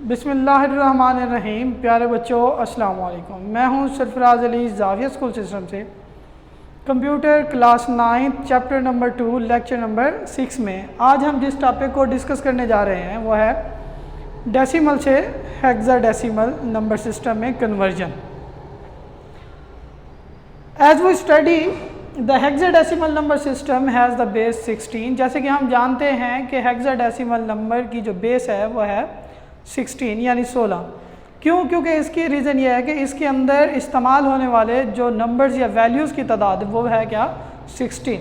बिस्मिल्लाहिर्रहमानिर्रहीम। प्यारे बच्चों, अस्सलाम वालेकुम। मैं हूं सरफराज अली ज़ाविया स्कूल सिस्टम से। Computer class 9 chapter number 2 lecture number 6 में आज हम जिस टॉपिक को डिस्कस करने जा रहे हैं वो है डेसिमल से हेक्साडेसिमल नंबर सिस्टम में conversion. As we study the hexadecimal number system has the base 16। जैसे कि हम जानते हैं कि हेक्साडेसिमल नंबर की जो बेस है वो है 16 यानी 16। क्यों? क्योंकि इसकी रीज़न ये है कि इसके अंदर इस्तेमाल होने वाले जो नंबर्स या वैल्यूज़ की तादाद वो है क्या, 16।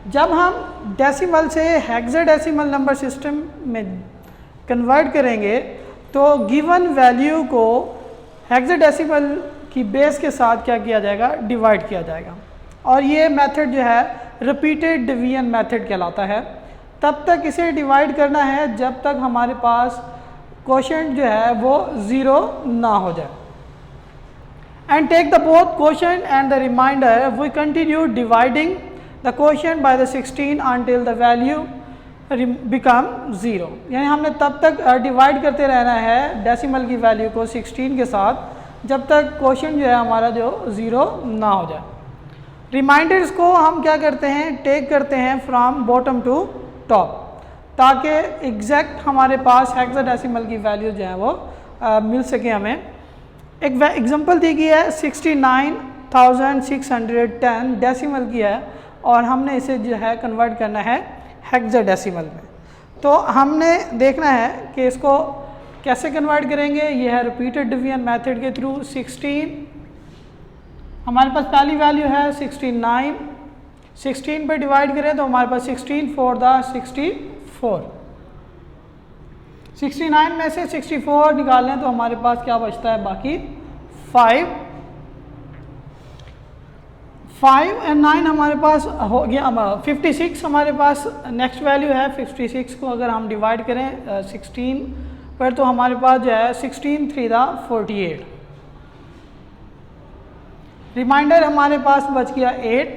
जब हम डेसिमल से हेक्साडेसिमल नंबर सिस्टम में कन्वर्ट करेंगे तो गिवन वैल्यू को हेक्साडेसिमल की बेस के साथ क्या किया जाएगा, डिवाइड किया जाएगा। और ये मेथड जो है रिपीटेड डिवीजन मेथड कहलाता है। तब तक इसे डिवाइड करना है जब तक हमारे पास क्वोशंट जो है वो 0 ना हो जाए। And take the both quotient and the remainder, we continue dividing the quotient by the 16 until the value become 0। यानी हमने तब तक डिवाइड करते रहना है डेसिमल की वैल्यू को 16 के साथ जब तक क्वोशंट जो है हमारा जो 0 ना हो जाए। रिमाइंडर्स को हम क्या करते हैं, टेक करते हैं फ्रॉम बॉटम टू टॉप, ताकि एग्जैक्ट हमारे पास हेक्साडेसिमल की वैल्यू जो है वो मिल सके हमें। एक एग्जांपल दी गई है 69,610 डेसिमल की है और हमने इसे जो है कन्वर्ट करना है हेक्साडेसिमल में। तो हमने देखना है कि इसको कैसे कन्वर्ट करेंगे। ये है रिपीटेड डिवीजन मेथड के थ्रू। 16 हमारे पास पहली वैल्यू है 69, 16 पे डिवाइड करें तो हमारे पास 16 4 द 64। 69 में से 64 निकालें तो हमारे पास क्या बचता है, बाकी 5 और 9 हमारे पास हो गया। 56 हमारे पास नेक्स्ट वैल्यू है। 56 को अगर हम डिवाइड करें 16 पर तो हमारे पास जो है 16 3 द 48। रिमाइंडर हमारे पास बच गया 8।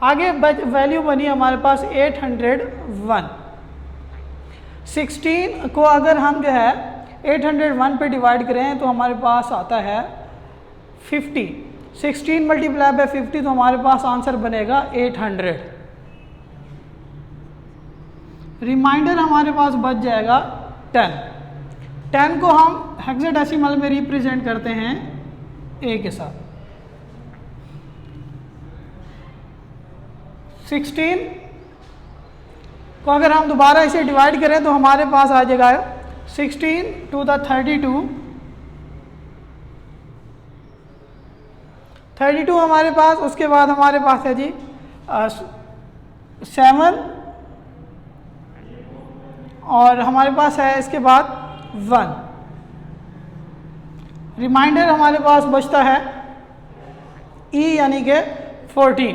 आगे वैल्यू बनी हमारे पास 801। 16 को अगर हम जो है 801 पे डिवाइड करें तो हमारे पास आता है 50। 16 मल्टीप्लाई बाय 50 तो हमारे पास आंसर बनेगा 800। रिमाइंडर हमारे पास बच जाएगा 10। 10 को हम हेक्साडेसिमल में रिप्रेजेंट करते हैं A के साथ। 16 को अगर हम दोबारा इसे डिवाइड करें तो हमारे पास आ जाएगा 16 टू द 32 हमारे पास। उसके बाद हमारे पास है जी 7 और हमारे पास है इसके बाद 1। रिमाइंडर हमारे पास बचता है E यानी कि 14।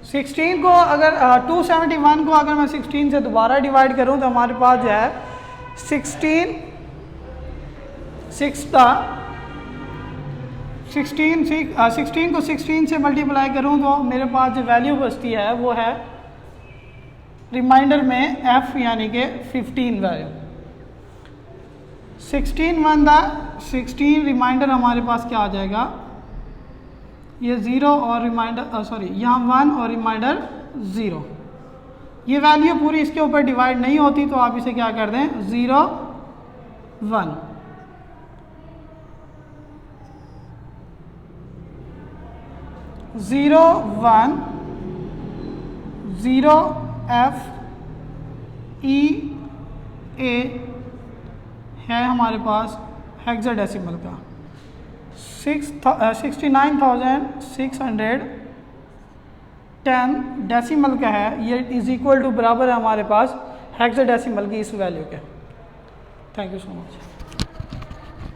16 को अगर 271 को अगर मैं 16 से दोबारा डिवाइड करूं तो हमारे पास जो है 16 को 16 से मल्टीप्लाई करूं तो मेरे पास जो वैल्यू बचती है वो है रिमाइंडर में F यानी कि 15 वैल्यू। 16 1 द 16 रिमाइंडर हमारे पास क्या आ जाएगा, ये 0 और रिमाइंडर यहाँ 1 और रिमाइंडर 0। ये वैल्यू पूरी इसके ऊपर डिवाइड नहीं होती तो आप इसे क्या कर दें, 0 1। ज़ीरो 1 0 F E A है हमारे पास हेक्साडेसिमल का। 69,610 डेसिमल का है। ये इज इक्वल टू बराबर है हमारे पास हेक्साडेसिमल की इस वैल्यू के। Thank you so much.